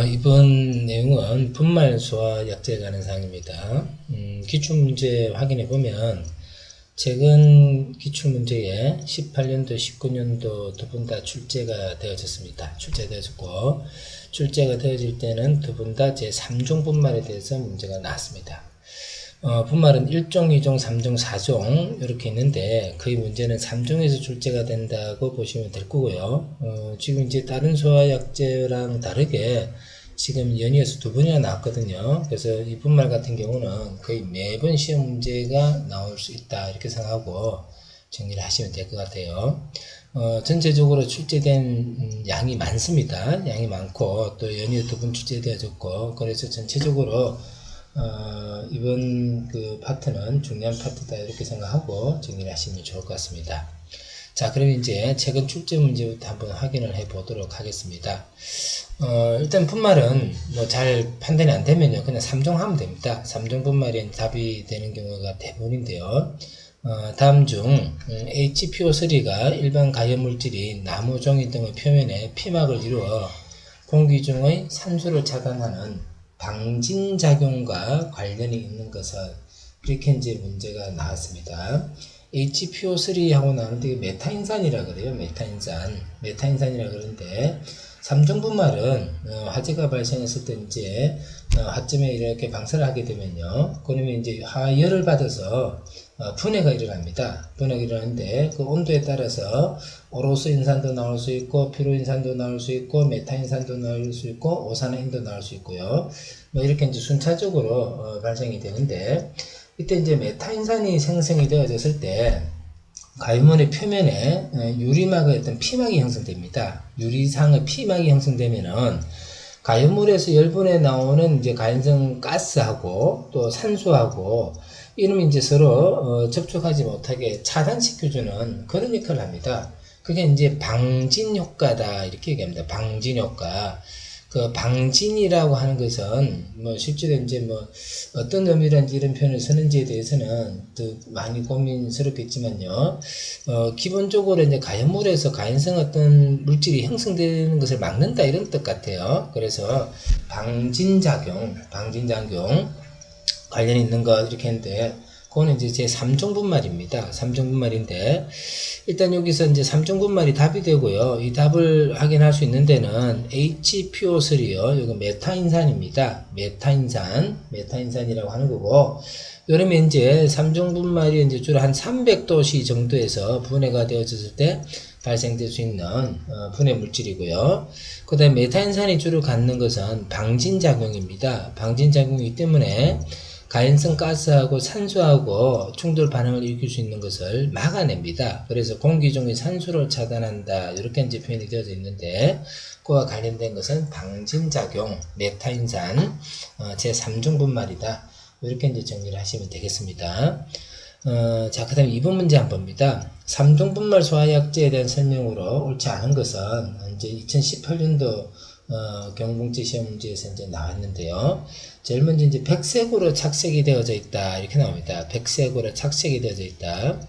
이번 내용은 분말 소화 약제에 관한 사항입니다. 기출문제 확인해 보면 최근 기출문제에 18년도, 19년도 두 분 다 출제가 되어졌습니다. 출제되어졌고, 출제가 되어질 때는 두 분 다 제3종 분말에 대해서 문제가 나왔습니다. 분말은 1종, 2종, 3종, 4종 이렇게 있는데 거의 문제는 3종에서 출제가 된다고 보시면 될 거고요. 지금 이제 다른 소화약제랑 다르게 지금 연이어서 두 번이나 나왔거든요. 그래서 이 분말 같은 경우는 거의 매번 시험 문제가 나올 수 있다 이렇게 생각하고 정리를 하시면 될 것 같아요. 전체적으로 출제된 양이 많습니다. 양이 많고 또 연이어 두 번 출제되어졌고 그래서 전체적으로 이번 그 파트는 중요한 파트다 이렇게 생각하고 정리를 하시면 좋을 것 같습니다. 자, 그럼 이제 최근 출제 문제부터 한번 확인을 해 보도록 하겠습니다. 일단 분말은 뭐 잘 판단이 안 되면요, 그냥 3종 하면 됩니다. 3종 분말이 답이 되는 경우가 대부분인데요. 다음 중 HPO3가 일반 가연물질인 나무, 종이 등의 표면에 피막을 이루어 공기 중의 산소를 차단하는 방진작용과 관련이 있는 것은 이렇게 이제 문제가 나왔습니다. HPO3 하고 나오는데 이게 메타인산이라 그래요. 메타인산이라 그러는데 3종 분말은 화재가 발생했을 때 이제 화점에 이렇게 방사를 하게 되면요. 그러면 이제 화열을 받아서 분해가 일어납니다. 분해가 일어나는데 그 온도에 따라서 오로스인산도 나올 수 있고 피로인산도 나올 수 있고 메타인산도 나올 수 있고 오산화인도 나올 수 있고요. 뭐 이렇게 이제 순차적으로 발생이 되는데 이때 이제 메타인산이 생성이 되어졌을 때 가연물의 표면에 유리막의 어떤 피막이 형성됩니다. 유리상의 피막이 형성되면은 가연물에서 열분해 나오는 이제 가연성 가스하고 또 산소하고 이놈이 이제 서로 접촉하지 못하게 차단시켜주는 그런 역할을 합니다. 그게 이제 방진 효과다 이렇게 얘기합니다. 방진 효과. 그 방진이라고 하는 것은 뭐 실제로 이제 뭐 어떤 의미란지 이런 표현을 쓰는지에 대해서는 더 많이 고민스럽겠지만요. 기본적으로 이제 가연물에서 가연성 어떤 물질이 형성되는 것을 막는다 이런 뜻 같아요. 그래서 방진작용 관련이 있는 것 이렇게 했는데 그거는 이제 제 3종 분말입니다. 3종 분말인데 일단 여기서 이제 3종 분말이 답이 되고요. 이 답을 확인할 수 있는 데는 HPO3요. 이거 메타인산입니다. 메타인산이라고 하는 거고 그러면 이제 3종 분말이 이제 주로 한 300도씨 정도에서 분해가 되어졌을 때 발생될 수 있는 분해 물질이고요. 그 다음에 메타인산이 주로 갖는 것은 방진작용입니다. 방진작용이기 때문에 가연성 가스하고 산소하고 충돌 반응을 일으킬 수 있는 것을 막아냅니다. 그래서 공기 중의 산소를 차단한다. 이렇게 이제 표현이 되어져 있는데, 그와 관련된 것은 방진작용, 메타인산, 제3종 분말이다. 이렇게 이제 정리를 하시면 되겠습니다. 자, 그 다음에 2번 문제 한번 봅니다. 3종 분말 소화약제에 대한 설명으로 옳지 않은 것은 이제 2018년도 경공지 시험 문제에서 이제 나왔는데요. 제일 먼저 이제 백색으로 착색이 되어져 있다. 이렇게 나옵니다. 백색으로 착색이 되어져 있다.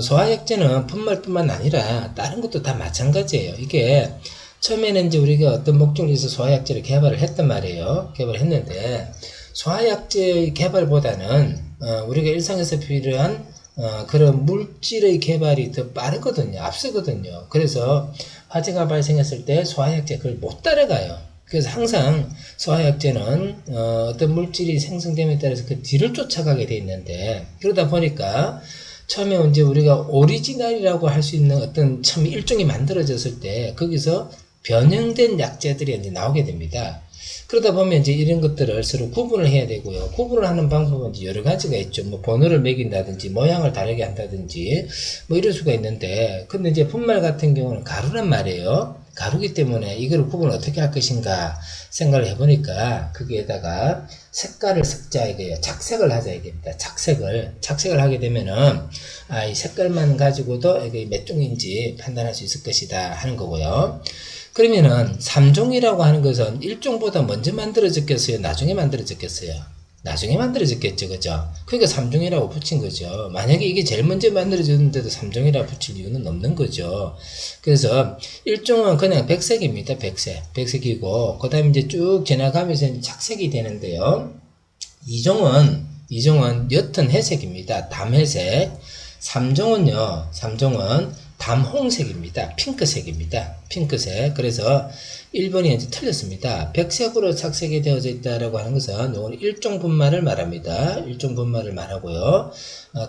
소화약제는 분말뿐만 아니라 다른 것도 다 마찬가지예요. 이게 처음에는 이제 우리가 어떤 목적을 위해서 소화약제를 개발을 했단 말이에요. 개발을 했는데 소화약제 개발보다는 우리가 일상에서 필요한 그런 물질의 개발이 더 빠르거든요. 앞서거든요. 그래서 화재가 발생했을 때 소화약제 그걸 못 따라가요. 그래서 항상 소화약제는 어떤 물질이 생성됨에 따라서 그 뒤를 쫓아가게 돼 있는데 그러다 보니까 처음에 이제 우리가 오리지널이라고 할 수 있는 어떤 처음 일종이 만들어졌을 때 거기서 변형된 약제들이 이제 나오게 됩니다. 그러다 보면 이제 이런 것들을 서로 구분을 해야 되고요. 구분을 하는 방법은 이제 여러 가지가 있죠. 뭐 번호를 매긴다든지 모양을 다르게 한다든지 뭐 이럴 수가 있는데 근데 이제 분말 같은 경우는 가루란 말이에요. 가루기 때문에 이걸 구분을 어떻게 할 것인가 생각을 해보니까 거기에다가 색깔을 섞자 이거예요. 착색을 하자 이겁니다. 착색을 하게 되면은 이 색깔만 가지고도 이게 몇 종인지 판단할 수 있을 것이다 하는 거고요. 그러면은 3종이라고 하는 것은 1종보다 먼저 만들어졌겠어요? 나중에 만들어졌겠어요? 나중에 만들어졌겠죠. 그죠? 그러니까 3종이라고 붙인 거죠. 만약에 이게 제일 먼저 만들어졌는데도 3종이라고 붙일 이유는 없는 거죠. 그래서 1종은 그냥 백색입니다. 백색이고, 그 다음에 이제 쭉 지나가면서 이제 착색이 되는데요. 2종은 옅은 회색입니다. 담회색. 3종은 담홍색입니다. 핑크색입니다. 핑크색. 그래서 1번이 이제 틀렸습니다. 백색으로 착색이 되어져 있다라고 하는 것은 요건 1종 분말을 말합니다. 1종 분말을 말하고요.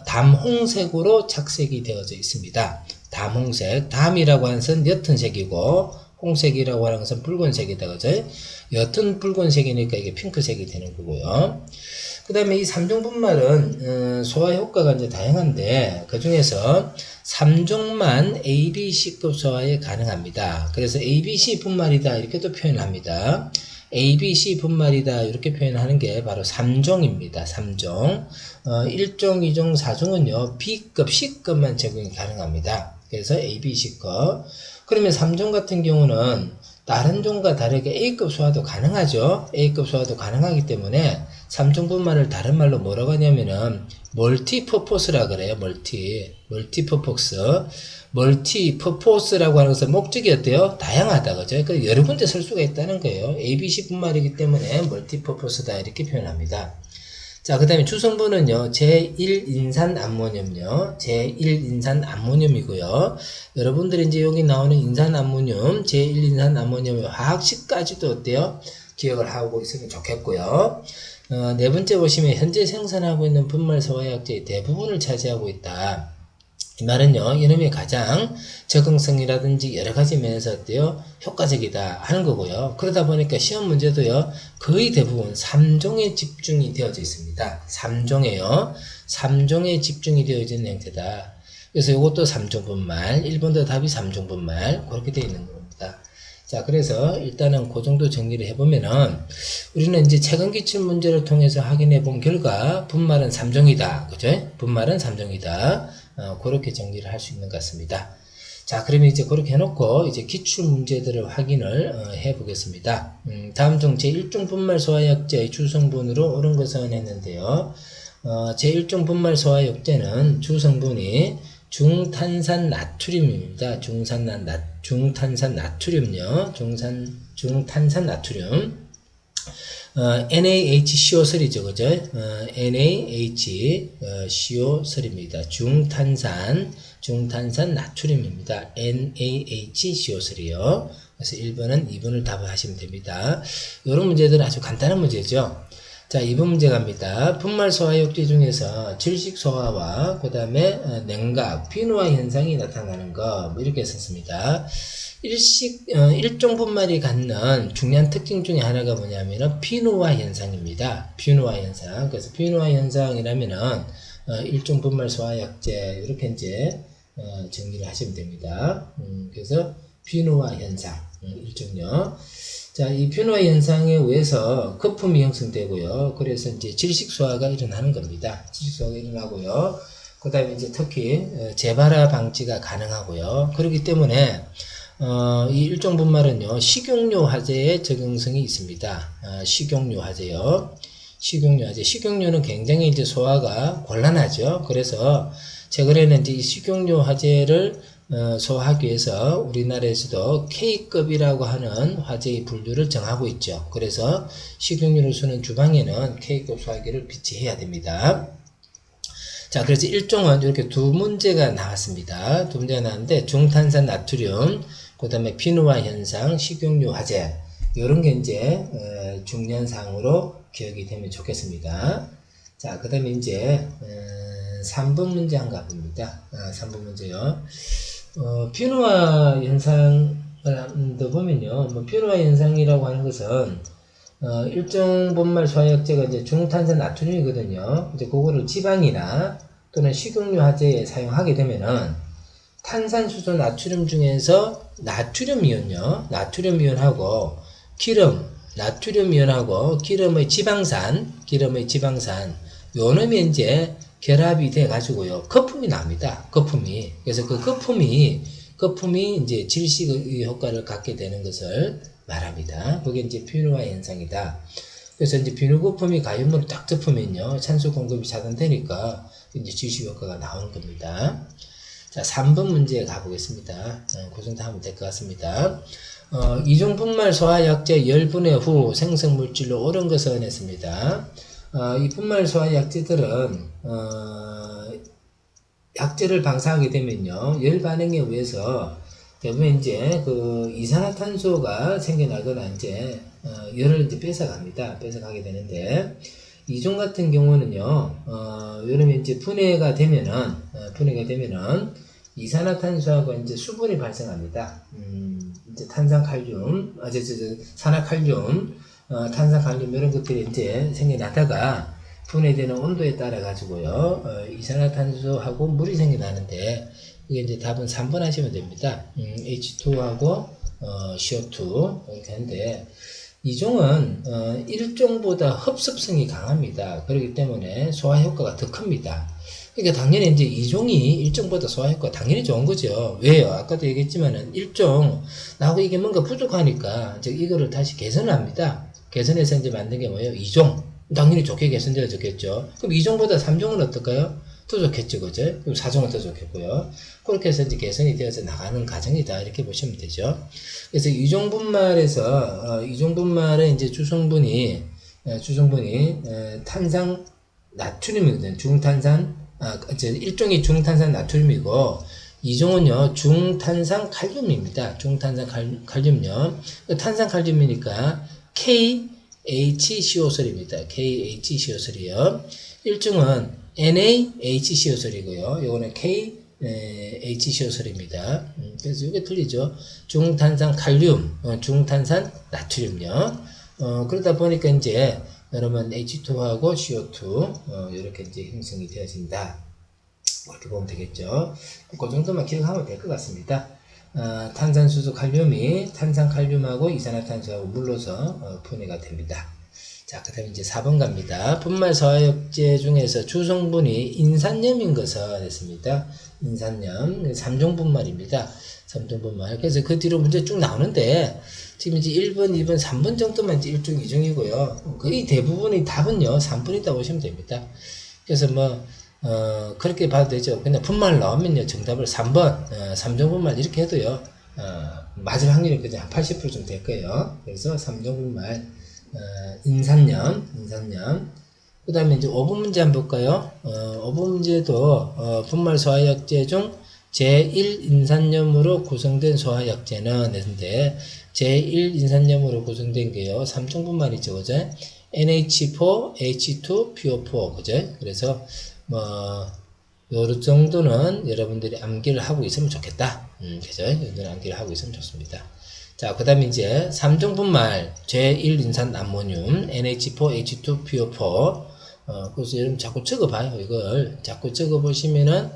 담홍색으로 착색이 되어져 있습니다. 담홍색. 담이라고 하는 것은 옅은 색이고, 홍색이라고 하는 것은 붉은색이다. 그죠? 옅은 붉은색이니까 이게 핑크색이 되는 거고요. 그 다음에 이 3종 분말은 소화 효과가 이제 다양한데, 그 중에서 3종만 A, B, C급 소화에 가능합니다. 그래서 A, B, C 분말이다 이렇게도 표현합니다. A, B, C 분말이다 이렇게 표현하는 게 바로 3종입니다. 3종. 1종, 2종, 4종은요 B급, C급만 적용이 가능합니다. 그래서 A, B, C급. 그러면 3종 같은 경우는 다른 종과 다르게 A급 소화도 가능하죠. A급 소화도 가능하기 때문에 3종 분말을 다른 말로 뭐라고 하냐면은 멀티퍼포스라 그래요. 멀티퍼포스라고 하는 것은 목적이 어때요? 다양하다. 그죠? 그러니까 여러 군데 쓸 수가 있다는 거예요. ABC 분말이기 때문에 멀티퍼포스다 이렇게 표현합니다. 자, 그 다음에 주성분은요, 제1인산암모늄요. 제1인산암모늄이고요. 여러분들이 이제 여기 나오는 인산암모늄, 제1인산암모늄의 화학식까지도 어때요? 기억을 하고 있으면 좋겠고요. 네 번째 보시면 현재 생산하고 있는 분말 소화약제의 대부분을 차지하고 있다. 이 말은요, 이놈이 가장 적응성이라든지 여러 가지 면에서 어때요? 효과적이다 하는 거고요. 그러다 보니까 시험 문제도요, 거의 대부분 3종에 집중이 되어져 있습니다. 3종에 집중이 되어져 있는 형태다. 그래서 이것도 3종 분말, 1번도 답이 3종 분말, 그렇게 되어 있는 겁니다. 자, 그래서 일단은 그 정도 정리를 해보면은, 우리는 이제 최근 기출 문제를 통해서 확인해 본 결과, 분말은 3종이다. 그죠? 분말은 3종이다. 그렇게 정리를 할 수 있는 것 같습니다. 자, 그러면 이제 그렇게 해놓고, 이제 기출 문제들을 확인을 해 보겠습니다. 다음 중 제1종 분말 소화약제의 주성분으로 옳은 것은 했는데요. 제1종 분말 소화약제는 주성분이 중탄산 나트륨입니다. 중탄산 나트륨요. 중탄산 나트륨. NaHCO3죠. 그죠? NaHCO3입니다. 중탄산 나트륨입니다. NaHCO3요. 그래서 1번은 2번을 답을 하시면 됩니다. 이런 문제들은 아주 간단한 문제죠. 자, 2번 문제 갑니다. 분말 소화역제 중에서 질식 소화와 그 다음에 냉각, 비누화 현상이 나타나는 거, 뭐 이렇게 썼습니다. 일종 분말이 갖는 중요한 특징 중에 하나가 뭐냐면은 비누화 현상입니다. 비누화 현상. 그래서 비누화 현상이라면은 일종 분말 소화약제 이렇게 이제 정리를 하시면 됩니다. 그래서 비누화 현상 일종요. 자, 이 비누화 현상에 의해서 거품이 형성되고요. 그래서 이제 질식 소화가 일어나는 겁니다. 질식 소화가 일어나고요. 그 다음에 이제 특히 재발화 방지가 가능하고요. 그렇기 때문에 이 일종 분말은요, 식용유 화재에 적용성이 있습니다. 식용유 화재요. 식용유는 굉장히 이제 소화가 곤란하죠. 그래서 최근에는 이제 이 식용유 화재를 소화하기 위해서 우리나라에서도 K급이라고 하는 화재의 분류를 정하고 있죠. 그래서 식용유를 쓰는 주방에는 K급 소화기를 비치해야 됩니다. 자, 그래서 일종은 이렇게 두 문제가 나왔습니다. 두 문제가 나왔는데 중탄산 나트륨, 그 다음에 비누화 현상, 식용유 화재 이런 게 이제 중요한 사항으로 기억이 되면 좋겠습니다. 자, 그 다음에 이제 3번 문제 한번 가봅니다. 3번 문제요. 비누화 현상을 더 보면요. 비누화 현상이라고 하는 것은 일종 분말 소화약제가 이제 중탄산 나트륨이거든요. 이제 그거를 지방이나 또는 식용유 화재에 사용하게 되면은 탄산수소 나트륨 중에서 나트륨 이온하고 나트륨 이온하고 기름의 지방산, 요놈이 이제 결합이 돼 가지고요. 거품이 납니다. 그래서 그 거품이 이제 질식 효과를 갖게 되는 것을 말합니다. 그게 이제 비누화 현상이다. 그래서 이제 비누 거품이 가염으로 딱 덮으면요, 산소 공급이 차단되니까 이제 지시 효과가 나오는 겁니다. 자, 3번 문제 가보겠습니다. 그 정도 하면 될 것 같습니다. 이중분말 소화약제 열분해 후 생성물질로 옳은 것은 했습니다. 이 분말 소화약제들은 약제를 방사하게 되면요, 열 반응에 의해서 대부분 이제 그 이산화탄소가 생겨나거나 이제 열을 이제 뺏어가게 되는데, 이중 같은 경우는요, 이러면 이제 분해가 되면은 이산화탄소하고 이제 수분이 발생합니다. 이제 탄산칼륨, 산화칼륨, 탄산칼륨 이런 것들이 이제 생겨나다가 분해되는 온도에 따라 가지고요, 이산화탄소하고 물이 생겨나는데, 이게 이제 답은 3번 하시면 됩니다. H2하고 CO2 이렇게 하는데, 이종은 일종보다 흡습성이 강합니다. 그렇기 때문에 소화 효과가 더 큽니다. 그러니까 당연히 이제 이종이 일종보다 소화 효과가 당연히 좋은 거죠. 왜요? 아까도 얘기했지만은 일종 나하고 이게 뭔가 부족하니까 이제 이거를 다시 개선합니다. 개선해서 이제 만든 게 뭐예요? 이종. 당연히 좋게 개선되어졌겠죠. 그럼 이종보다 3종은 어떨까요? 더 좋겠죠, 그죠? 그럼 4종은 더 좋겠고요. 그렇게 해서 이제 개선이 되어서 나가는 과정이다, 이렇게 보시면 되죠. 그래서 이종분말의 이제 주성분이 탄산 나트륨이거든요. 일종이 중탄산 나트륨이고, 이종은요, 중탄산 칼륨입니다. 중탄산 칼륨요. 탄산칼륨이니까 KHCO3입니다. KHCO3요. 일종은 NaHCO3이고요. 요거는 KHCO3입니다. 그래서 이게 틀리죠. 중탄산 칼륨, 중탄산 나트륨요. 그러다 보니까 이제 여러분 H2하고 CO2 이렇게 이제 형성이 되어진다. 그렇게 보면 되겠죠. 그 정도만 기억하면 될 것 같습니다. 탄산수소 칼륨이 탄산칼륨하고 이산화탄소하고 물로서 분해가 됩니다. 자, 그 다음에 이제 4번 갑니다. 분말 소화약제 중에서 주성분이 인산염인 것은 됐습니다. 인산염. 3종 분말입니다. 3종 분말. 그래서 그 뒤로 문제 쭉 나오는데, 지금 이제 1번, 2번, 3번 정도만 이제 1중, 2중이고요. 거의 대부분이 답은요, 3번이다 보시면 됩니다. 그래서 그렇게 봐도 되죠. 그냥 분말 나오면요, 정답을 3번, 3종 분말 이렇게 해도요, 맞을 확률이 그냥 한 80% 정도 될 거예요. 그래서 3종 분말. 인산염. 그 다음에 이제 5번 문제 한번 볼까요? 5번 문제도, 분말 소화약제 중 제1인산염으로 구성된 소화약제는 했는데, 제1인산염으로 구성된 게요, 3종 분말이죠, 그죠? NH4, H2, PO4, 그죠? 그래서, 요 정도는 여러분들이 암기를 하고 있으면 좋겠다. 그죠? 여러분들 암기를 하고 있으면 좋습니다. 자, 그 다음에 이제 3종 분말 제1인산 암모늄 NH4H2PO4 그래서 여러분 자꾸 적어봐요. 이걸 자꾸 적어보시면은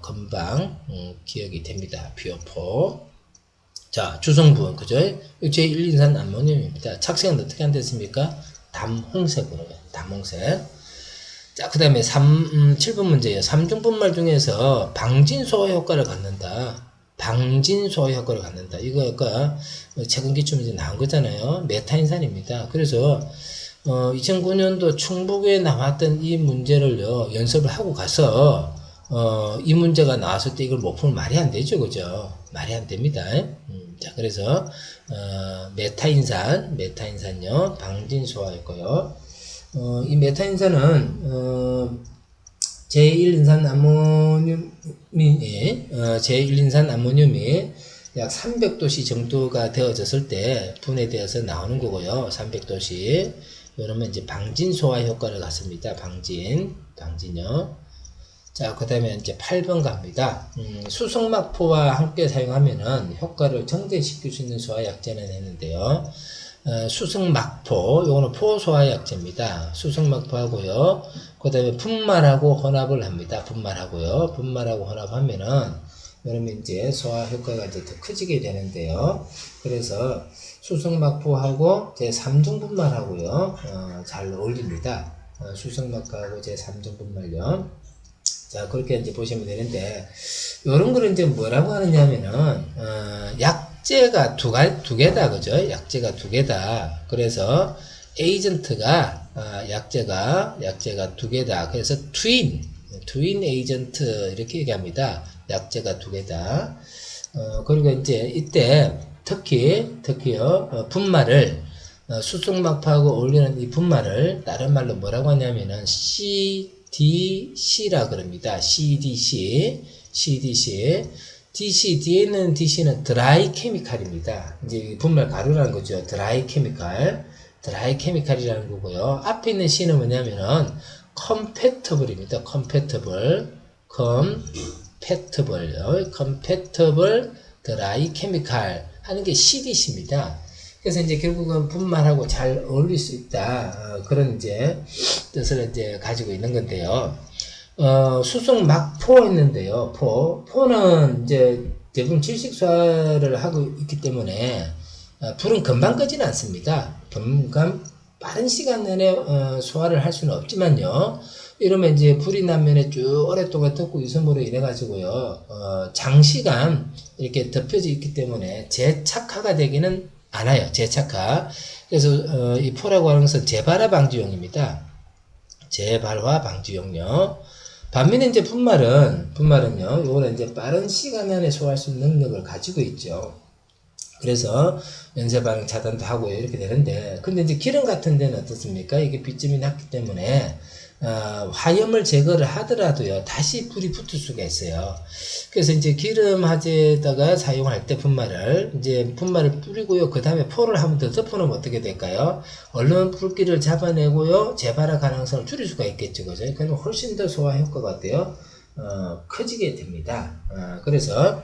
금방 기억이 됩니다. PO4. 자, 주성분 그죠? 제1인산 암모늄입니다. 착색은 어떻게 한댔습니까? 담홍색으로. 담홍색. 자, 그 다음에 7번 문제예요. 3종 분말 중에서 방진소화 효과를 갖는다. 방진소화 효과를 갖는다. 이거 아까 최근 기출문제 나온 거잖아요. 메타인산입니다. 그래서 2009년도 충북에 나왔던 이 문제를요, 연습을 하고 가서 이 문제가 나왔을 때 이걸 못 풀면 말이 안 되죠, 그죠? 말이 안 됩니다. 자, 그래서 메타인산요, 방진소화였고요. 이 메타인산은 제1인산 암모늄이 약 300도씨 정도가 되어졌을 때 분해되어서 나오는 거고요. 300도씨. 이러면 이제 방진소화 효과를 갖습니다. 방진요. 자, 그 다음에 이제 8번 갑니다. 수성막포와 함께 사용하면은 효과를 정대시킬 수 있는 소화약제는 했는데요. 수성막포, 요거는 포소화약제입니다. 수성막포하고요. 그 다음에 분말하고 혼합을 합니다. 분말하고 혼합하면은, 그러면 이제 소화 효과가 이제 더 커지게 되는데요. 그래서 수성막포하고 제 3종 분말하고요, 잘 어울립니다. 수성막포하고 제 3종 분말요. 자, 그렇게 이제 보시면 되는데, 요런 거를 이제 뭐라고 하느냐면은, 약제가 두 개다, 그죠? 약제가 두 개다. 그래서 에이전트가 약제가 두 개다. 그래서 트윈 에이전트 이렇게 얘기합니다. 약제가 두 개다. 그리고 이제 이때 특히요 분말을 수속막파하고 어울리는 이 분말을 다른 말로 뭐라고 하냐면은 CDC라 그럽니다. CDC 뒤에 있는 DC는 드라이 케미칼입니다. 이제 분말 가루라는 거죠. 드라이 케미칼이라는 거고요. 앞에 있는 C는 뭐냐면은 compatible입니다. compatible 드라이 케미칼 하는 게 CDC입니다. 그래서 이제 결국은 분말하고 잘 어울릴 수 있다. 그런 이제 뜻을 이제 가지고 있는 건데요. 수속 막포 있는데요. 포는 이제 대부분 질식소화를 하고 있기 때문에 불은 금방 끄지는 않습니다. 금방 빠른 시간 내내 소화를 할 수는 없지만요. 이러면 이제 불이 나면 쭉 오랫동안 덮고 유성으로 인해 가지고요. 장시간 이렇게 덮여져 있기 때문에 재착화가 되기는 않아요. 재착화. 그래서 이 포라고 하는 것은 재발화 방지용입니다. 재발화 방지용요. 반면에 이제 분말은요. 요거는 이제 빠른 시간 안에 소화할 수 있는 능력을 가지고 있죠. 그래서 연쇄 반응 차단도 하고 이렇게 되는데, 근데 이제 기름 같은 데는 어떻습니까? 이게 비점이 낮기 때문에 화염을 제거를 하더라도요, 다시 불이 붙을 수가 있어요. 그래서 이제 기름 화재에다가 사용할 때 분말을 뿌리고요, 그 다음에 포를 한 번 더 덮어놓으면 어떻게 될까요? 얼른 불길을 잡아내고요, 재발화 가능성을 줄일 수가 있겠죠, 그죠? 그러면 훨씬 더 소화 효과가 어때요? 커지게 됩니다. 그래서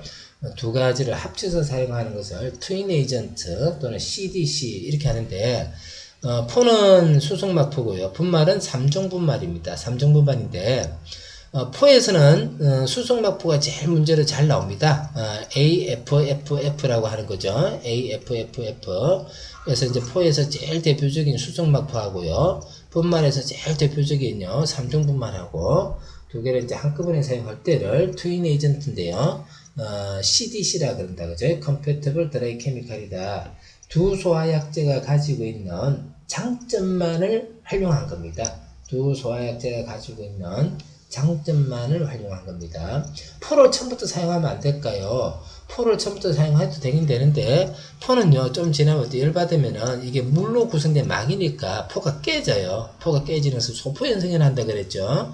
두 가지를 합쳐서 사용하는 것을 트윈 에이전트 또는 CDC 이렇게 하는데, 포는 수속막포고요. 분말은 3종 분말입니다. 3종 분말인데, 포에서는 수속막포가 제일 문제로 잘 나옵니다. AFFF라고 하는 거죠. AFFF. 그래서 이제 포에서 제일 대표적인 수속막포하고요. 분말에서 제일 대표적인요. 3종 분말하고 두 개를 이제 한꺼번에 사용할 때를 트윈 에이전트인데요. CDC라 그런다. 그죠? Compatible Dry Chemical이다. 두 소화약제가 가지고 있는 장점만을 활용한 겁니다. 두 소화약제가 가지고 있는 장점만을 활용한 겁니다. 포를 처음부터 사용하면 안 될까요? 포를 처음부터 사용해도 되긴 되는데, 포는요, 좀 지나면 열받으면은 이게 물로 구성된 막이니까 포가 깨져요. 포가 깨지면서 소포연성이 난다 그랬죠.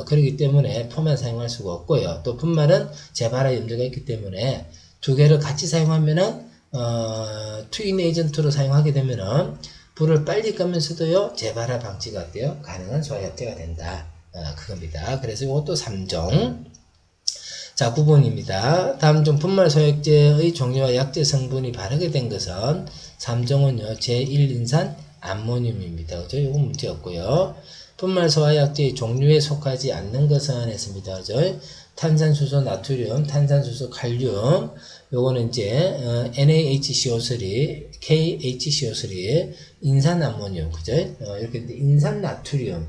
그렇기 때문에 포만 사용할 수가 없고요. 또 분말은 재발화 염려가 있기 때문에 두 개를 같이 사용하면은 트윈 에이전트로 사용하게 되면은 불을 빨리 끄면서도요, 재발화 방지가 돼요. 가능한 소화약제가 된다. 그겁니다. 그래서 이것도 3종. 자, 9번입니다. 다음 중 분말 소화약제의 종류와 약제 성분이 바르게 된 것은 3종은요, 제1인산 암모늄입니다. 그죠? 이건 문제 없고요. 분말 소화약제의 종류에 속하지 않는 것은 했습니다. 그죠? 탄산수소 나트륨, 탄산수소 칼륨, 요거는 이제 NaHCO3, KHCO3, 인산암모늄, 그죠? 이렇게 인산나트륨,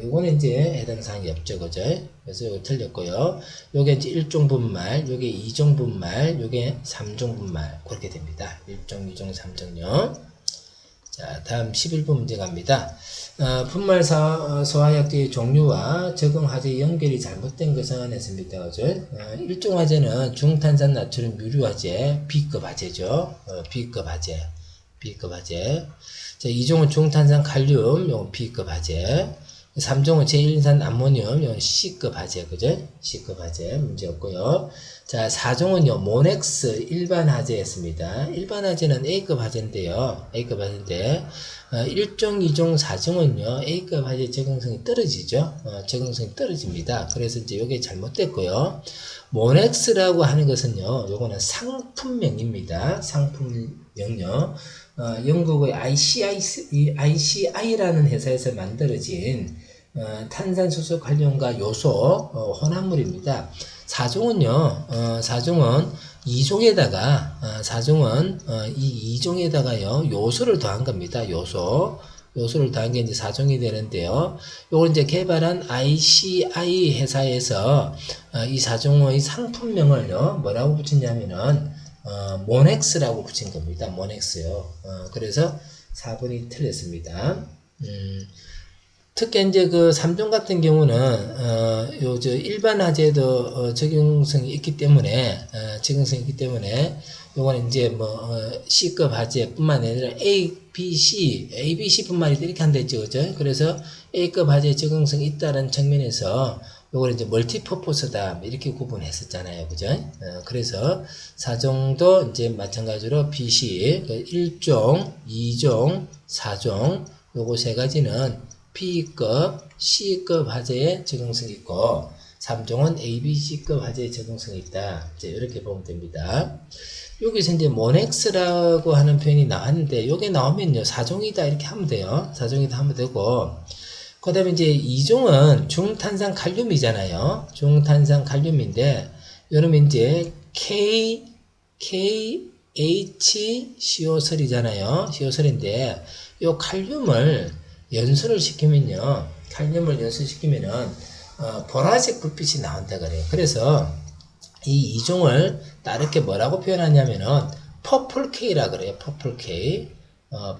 요거는 이제 해당 사항이 없죠, 그죠? 그래서 이거 틀렸고요. 요게 이제 1종 분말, 요게 2종 분말, 요게 3종 분말, 그렇게 됩니다. 1종, 2종, 3종요. 자, 다음 11번 문제 갑니다. 분말 소화약제의 종류와 적응 화제의 연결이 잘못된 것은 했습니다. 그죠? 1종 화제는 중탄산 나트륨 유류 화제, B급 화제죠. B급 화제. 자, 2종은 중탄산 칼륨, 요건 B급 화제. 3종은 제1인산 암모늄, 이건 C급 화재, 그죠? C급 화재, 문제 없고요. 자, 4종은요, 모넥스 일반 화재였습니다. 일반 화재는 A급 화재인데요. A급 화재인데, 1종, 2종, 4종은요, A급 화재 적응성이 떨어지죠? 적응성이 떨어집니다. 그래서 이제 요게 잘못됐고요. 모넥스라고 하는 것은요, 요거는 상품명입니다. 상품명요. 영국의 ICI라는 회사에서 만들어진 탄산수소 칼륨과 요소 혼합물입니다. 4종은요, 4종은 2종에다가, 4종은 이 2종에다가요, 요소를 더한 겁니다. 요소를 더한 게 이제 4종이 되는데요. 요걸 이제 개발한 ICI 회사에서 이 4종의 상품명을요, 뭐라고 붙였냐면은, 모넥스라고 붙인 겁니다. 모넥스요. 그래서 4번이 틀렸습니다. 특히 이제 그 3종 같은 경우는 일반 화재도 적용성이 있기 때문에 요거는 이제 C급 화재뿐만 아니라 A, B, C뿐만 아니라 이렇게 한다 했죠, 그죠? 그래서 A급 화재 적용성이 있다는 측면에서 요걸 이제 멀티퍼포스다 이렇게 구분했었잖아요, 그죠? 그래서 4종도 이제 마찬가지로 B, C 1종, 2종, 4종 요거 세 가지는 B급, C급 화재에 적용성이 있고 3종은 A, B, C급 화재에 적용성이 있다. 이제 이렇게 보면 됩니다. 여기서 이제 모넥스라고 하는 표현이 나왔는데 요게 나오면요 4종이다 이렇게 하면 돼요. 4종이다 하면 되고 그 다음에 이제 2종은 중탄산 칼륨이잖아요. 중탄산 칼륨인데 여러분 이제 KHCO3잖아요. CO3인데 요 칼륨을 연소를 시키면요. 칼륨을 연소시키면은 보라색 불빛이 나온다 그래요. 그래서 이 2종을 다르게 뭐라고 표현하냐면은 퍼플 K라 그래요. 퍼플 K.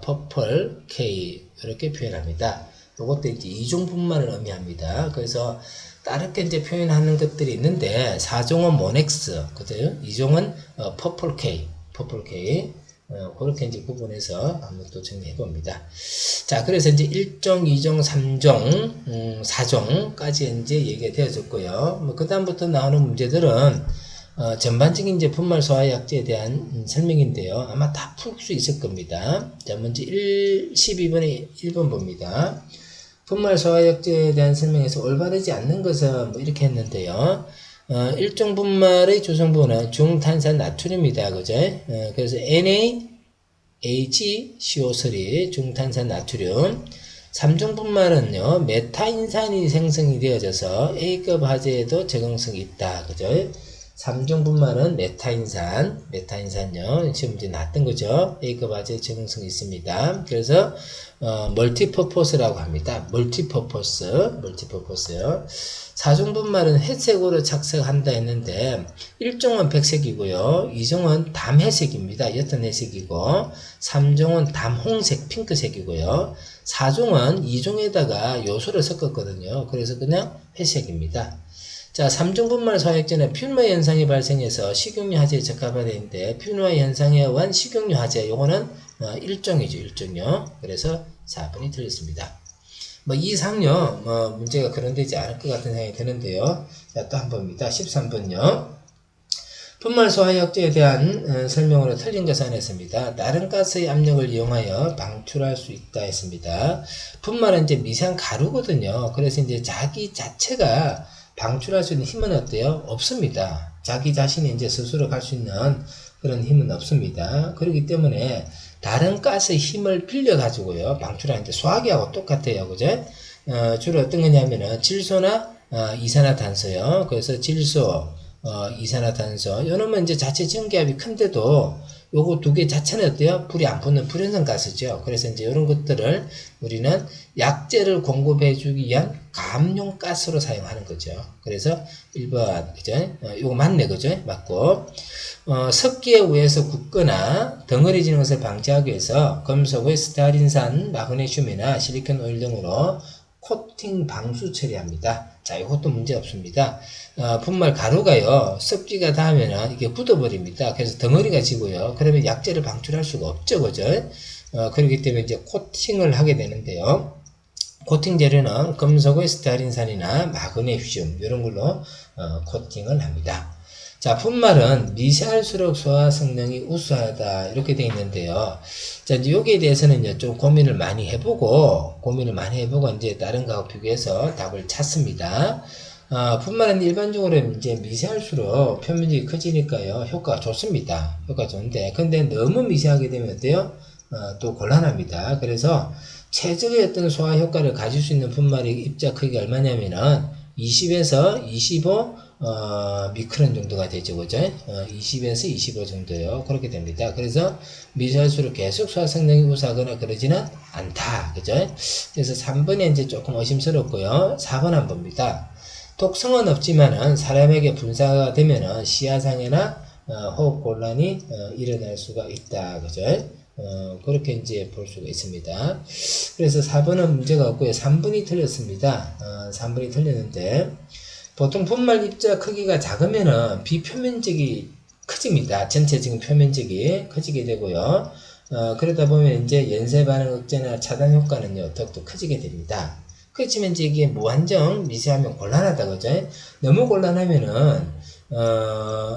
퍼플 K 이렇게 표현합니다. 요것도 이제 2종분만을 의미합니다. 그래서 다르게 이제 표현하는 것들이 있는데 4종은 모넥스, 그죠? 2종은 퍼플 K. 그렇게 이제 구분해서 한번 또 정리해 봅니다. 자, 그래서 이제 1종, 2종, 3종, 4종까지 이제 얘기가 되어졌고요. 그 다음부터 나오는 문제들은 전반적인 이제 분말 소화약제에 대한 설명인데요. 아마 다 풀 수 있을 겁니다. 자, 먼저 12번에 1번 봅니다. 분말 소화약제에 대한 설명에서 올바르지 않는 것은 이렇게 했는데요. 1종 분말의 조성분은 중탄산 나트륨이다. 그죠? 그래서 NaHCO3 중탄산 나트륨. 3종 분말은요, 메타인산이 생성이 되어져서 A급 화재에도 적용성이 있다. 그죠? 3종 분말은 메타인산요. 지금 이제 나왔던 거죠. A급 화재에 적용성이 있습니다. 그래서 멀티퍼포스라고 합니다. 멀티퍼포스요. 4종 분말은 회색으로 착색한다 했는데 1종은 백색이고요. 2종은 담회색입니다. 옅은 회색이고 3종은 담홍색 핑크색이고요. 4종은 2종에다가 요소를 섞었거든요. 그래서 그냥 회색입니다. 자, 3종 분말 소화약제는 퓨노 현상이 발생해서 식용유 화재에 적합하되는데 퓨노 현상에 의한 식용유 화재 요거는 1종이죠. 1종요. 그래서 4번이 틀렸습니다. 이상요 문제가 그런 되지 않을 것 같은 생각이 드는데요. 자, 또 한 번입니다. 13번요. 분말 소화약제에 대한 설명으로 틀린 것은 했습니다. 다른 가스의 압력을 이용하여 방출할 수 있다 했습니다. 분말은 이제 미세한 가루거든요. 그래서 이제 자기 자체가 방출할 수 있는 힘은 어때요? 없습니다. 자기 자신이 이제 스스로 갈 수 있는 그런 힘은 없습니다. 그렇기 때문에 다른 가스의 힘을 빌려가지고요, 방출하는데 소화기하고 똑같아요. 그죠? 주로 어떤 거냐면은 질소나 이산화탄소요. 그래서 질소, 이산화탄소. 요놈은 이제 자체 전기압이 큰데도 요거 두 개 자체는 어때요? 불이 안 붙는 불연성 가스죠. 그래서 이제 이런 것들을 우리는 약재를 공급해주기 위한 감용 가스로 사용하는 거죠. 그래서 1번, 그죠? 요거 맞네, 그죠? 맞고. 습기에 의해서 굳거나 덩어리지는 것을 방지하기 위해서 금속의 스타린산, 마그네슘이나 실리콘 오일 등으로 코팅 방수 처리합니다. 자, 이것도 문제 없습니다. 분말 가루가요, 습기가 닿으면 이게 굳어버립니다. 그래서 덩어리가 지고요. 그러면 약재를 방출할 수가 없죠, 그죠? 그렇기 때문에 이제 코팅을 하게 되는데요. 코팅 재료는 금속의 스타린산이나 마그네슘, 이런 걸로 코팅을 합니다. 자, 분말은 미세할수록 소화 성능이 우수하다 이렇게 되어 있는데요. 자, 이제 여기에 대해서는 좀 고민을 많이 해보고 이제 다른 거하고 비교해서 답을 찾습니다. 분말은 일반적으로 이제 미세할수록 표면적이 커지니까요, 효과가 좋습니다. 효과가 좋은데, 근데 너무 미세하게 되면 어때요? 또 곤란합니다. 그래서 최적의 어떤 소화 효과를 가질 수 있는 분말의 입자 크기가 얼마냐면은 20에서 25 미크론 정도가 되죠, 그죠? 20에서 25 정도요. 그렇게 됩니다. 그래서 미세할수록 계속 소화 성능이 우수하거나 그러지는 않다, 그죠? 그래서 3번이 이제 조금 의심스럽고요. 4번 한번 봅니다. 독성은 없지만은 사람에게 분사가 되면은 시야상해나 호흡 곤란이 일어날 수가 있다, 그죠? 그렇게 이제 볼 수가 있습니다. 그래서 4번은 문제가 없고요. 3번이 틀렸습니다. 3번이 틀렸는데, 보통 분말 입자 크기가 작으면은 비표면적이 커집니다. 전체 지금 표면적이 커지게 되고요. 그러다 보면 이제 연쇄 반응 억제나 차단 효과는요, 더욱더 커지게 됩니다. 그렇지만 이제 이게 무한정 미세하면 곤란하다, 그죠? 너무 곤란하면은,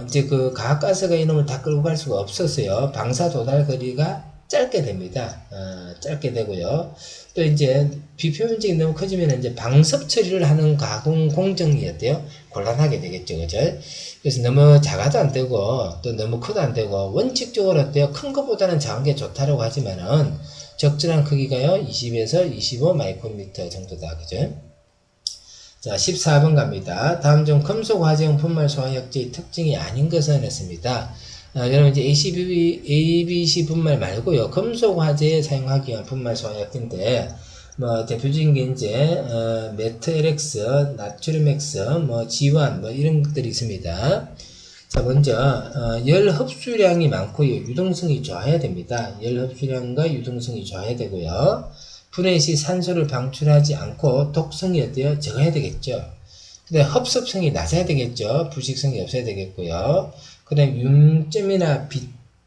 이제 그 가스가 이놈을 다 끌고 갈 수가 없었어요. 방사 도달 거리가 짧게 됩니다. 짧게 되고요. 또 이제 비표면적이 너무 커지면 이제 방석 처리를 하는 가공 공정이 어때요? 곤란하게 되겠죠, 그죠? 그래서 너무 작아도 안 되고 또 너무 커도 안 되고 원칙적으로 어때요? 큰 것보다는 작은 게 좋다라고 하지만은 적절한 크기가요 20에서 25 마이크로미터 정도다, 그죠? 자, 14번 갑니다. 다음 중 금속 화재용 분말 소화약제의 특징이 아닌 것은 했습니다. 여러분 이제 ABC 분말 말고요. 금속 화재에 사용하기 위한 분말 소화약제인데 뭐 대표적인 게 이제 메트LX, 나트륨X, 뭐 G1 뭐 이런 것들이 있습니다. 자, 먼저 열 흡수량이 많고요. 유동성이 좋아야 됩니다. 열 흡수량과 유동성이 좋아야 되고요. 분해 시 산소를 방출하지 않고 독성이 어때요? 적어야 되겠죠. 근데 흡습성이 낮아야 되겠죠. 부식성이 없어야 되겠고요. 그 다음에 융점이나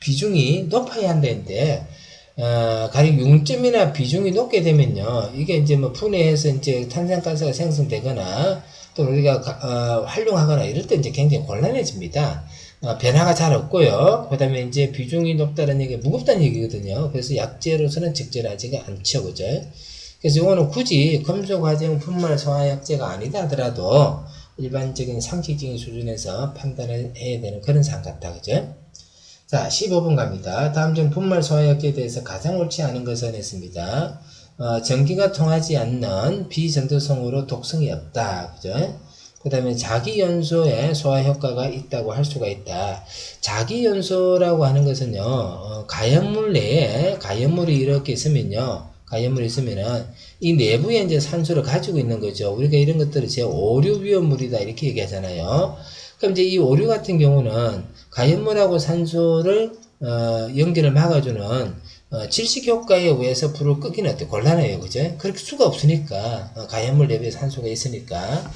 비중이 높아야 한다는데 가령 융점이나 비중이 높게 되면요, 이게 이제 뭐 분해해서 이제 탄산가스가 생성되거나 또 우리가 활용하거나 이럴 때 이제 굉장히 곤란해집니다. 변화가 잘 없고요. 그 다음에 이제 비중이 높다는 얘기, 무겁다는 얘기거든요. 그래서 약재로서는 적절하지가 않죠, 그죠? 그래서 이거는 굳이 금속 화재용 분말 소화약제가 아니다 하더라도 일반적인 상식적인 수준에서 판단을 해야 되는 그런 사항 같다, 그죠? 자, 15번 갑니다. 다음 중 분말 소화약제에 대해서 가장 옳지 않은 것은 했습니다. 전기가 통하지 않는 비전도성으로 독성이 없다, 그죠? 그 다음에 자기연소에 소화효과가 있다고 할 수가 있다. 자기연소라고 하는 것은요, 가연물 내에 가연물이 이렇게 있으면요, 가연물이 있으면은 이 내부에 이제 산소를 가지고 있는 거죠. 우리가 이런 것들을 제 오류 위험물이다 이렇게 얘기하잖아요. 그럼 이제 이 오류 같은 경우는 가연물하고 산소를 연결을 막아주는 질식 효과에 의해서 불을 끄기는 어때? 곤란해요, 그죠? 그렇게 수가 없으니까 가연물 내부에 산소가 있으니까.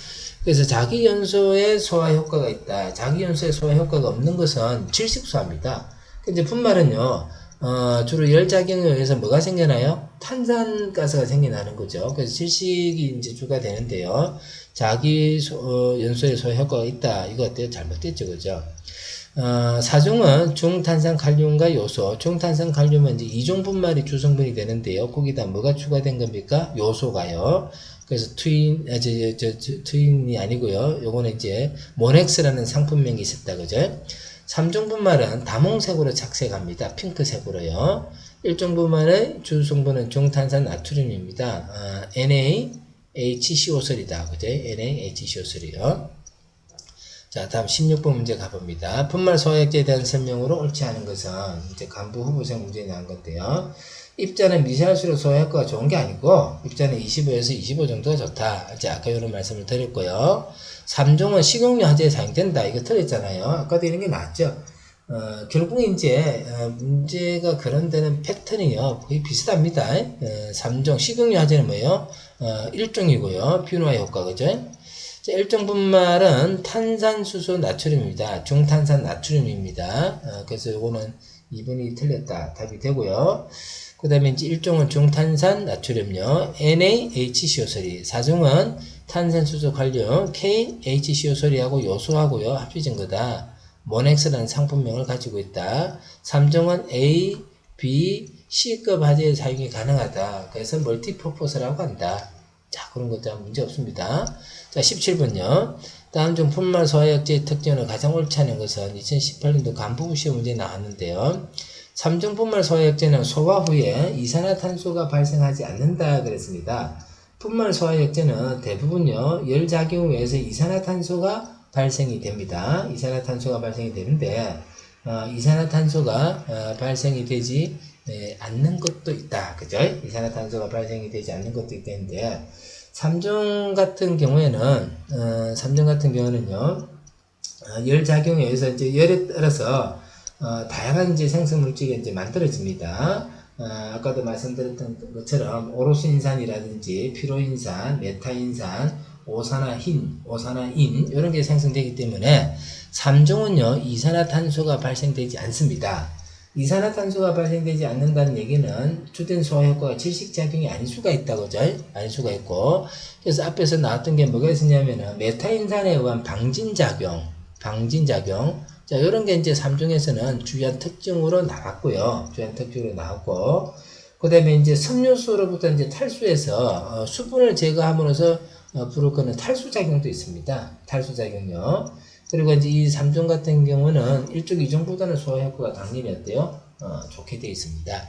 그래서 자기 연소에 소화 효과가 있다. 자기 연소에 소화 효과가 없는 것은 질식소화입니다. 이제 분말은요, 주로 열작용에 의해서 뭐가 생겨나요? 탄산가스가 생겨나는 거죠. 그래서 질식이 이제 주가 되는데요. 자기 연소에 소화 효과가 있다. 이거 어때요? 잘못됐죠, 그죠? 사중은 중탄산칼륨과 요소. 중탄산칼륨은 이제 2종 분말이 주성분이 되는데요. 거기다 뭐가 추가된 겁니까? 요소가요. 그래서 트윈이 아니고요. 요거는 이제 모넥스라는 상품명이 있었다, 그죠? 3종 분말은 다몽색으로 착색합니다. 핑크색으로요. 1종 분말의 주성분은 중탄산 나트륨입니다. NaHCO3이다, 그죠? NaHCO3요. 자, 다음 16번 문제 가봅니다. 분말 소화약제에 대한 설명으로 옳지 않은 것은 이제 간부 후보생 문제에 나온 건데요. 입자는 미세할수록 소화효과가 좋은 게 아니고 입자는 25에서 25 정도가 좋다. 이제 아까 이런 말씀을 드렸고요. 3종은 식용유 화재에 사용된다. 이거 틀렸잖아요. 아까도 이런 게 맞죠. 결국 이제 문제가 그런 데는 패턴이요 거의 비슷합니다. 3종 식용유 화재는 뭐예요? 1종이고요. 비누화 효과, 그죠? 자, 1종 분말은 탄산수소 나트륨입니다. 중탄산 나트륨입니다. 그래서 요거는 2번이 틀렸다. 답이 되고요. 그 다음에 이제 1종은 중탄산 나트륨요. NaHCO3. 4종은 탄산수소 칼륨 KHCO3하고 요소하고요. 합쳐진 거다. 모넥스라는 상품명을 가지고 있다. 3종은 A, B, C급 화재의 사용이 가능하다. 그래서 멀티퍼포스라고 한다. 자, 그런 것도 문제 없습니다. 자, 17번요. 다음 중 분말 소화약제의 특징으로 가장 옳지 않은 것은 2018년도 간부부 시험 문제에 나왔는데요. 3종 분말 소화약제는 소화 후에 이산화탄소가 발생하지 않는다 그랬습니다. 분말 소화약제는 대부분요, 열작용에 의해서 이산화탄소가 발생이 됩니다. 이산화탄소가 발생이 되는데, 이산화탄소가 발생이 되지 않는 것도 있다. 그죠? 이산화탄소가 발생이 되지 않는 것도 있다는데, 3종 같은 경우에는요, 열작용에 의해서 이제 열에 따라서 다양한 이제 생성물질이 이제 만들어집니다. 아까도 말씀드렸던 것처럼 오로스인산이라든지 피로인산, 메타인산, 오산화인 이런 게 생성되기 때문에 3종은요 이산화탄소가 발생되지 않습니다. 이산화탄소가 발생되지 않는다는 얘기는 주된 소화 효과가 질식작용이 아닐 수가 있다고죠. 아닐 수가 있고, 그래서 앞에서 나왔던 게 뭐가 있었냐면은 메타인산에 의한 방진작용. 자, 요런 게 이제 3종에서는 주요한 특징으로 나왔고요. 그 다음에 이제 섬유수로부터 이제 탈수해서 수분을 제거함으로써 부르는 탈수작용도 있습니다. 탈수작용요. 그리고 이제 이 3종 같은 경우는 1종, 2종보다는 소화 효과가 당연히 어때요? 좋게 되어 있습니다.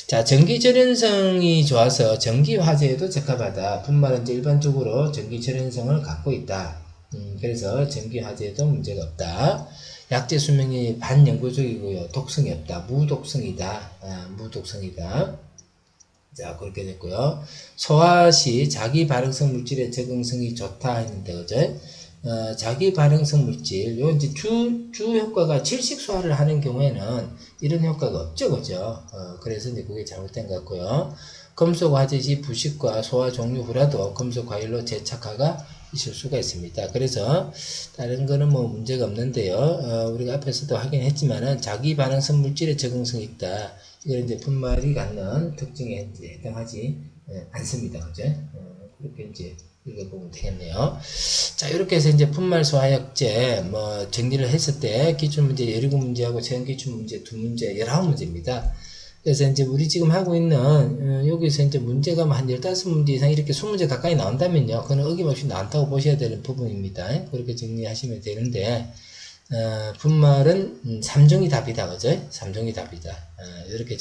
자, 전기 절연성이 좋아서 전기 화재에도 적합하다. 분말은 이제 일반적으로 전기 절연성을 갖고 있다. 그래서 전기 화재에도 문제가 없다. 약재 수명이 반영구적이고요. 독성이 없다. 무독성이다. 자, 그렇게 됐고요. 소화 시 자기 발응성 물질의 적응성이 좋다 했는데, 그죠? 자기 발응성 물질, 요 이제 주 효과가 질식 소화를 하는 경우에는 이런 효과가 없죠, 그죠? 그래서 이제 그게 잘못된 것 같고요. 금속 화재 시 부식과 소화 종료 후라도 금속 과일로 재착화가 있을 수가 있습니다. 그래서 다른 거는 뭐 문제가 없는데요. 우리가 앞에서도 확인했지만은 자기 반응성 물질의 적응성이 있다. 이건 이제 분말이 갖는 특징에 이제 해당하지 않습니다. 그죠? 그렇게 이제 읽어보면 되겠네요. 자, 이렇게 해서 이제 분말 소화약제 뭐 정리를 했을 때 기출문제 17문제하고 체험기출문제 2문제 19문제입니다. 그래서 이제 우리 지금 하고 있는 여기서 이제 문제가 한 15문제 이상 이렇게 20문제 가까이 나온다면요. 그건 어김없이 나온다고 보셔야 되는 부분입니다. 그렇게 정리하시면 되는데 분말은 3종이 답이다. 그죠? 3종이 답이다. 이렇게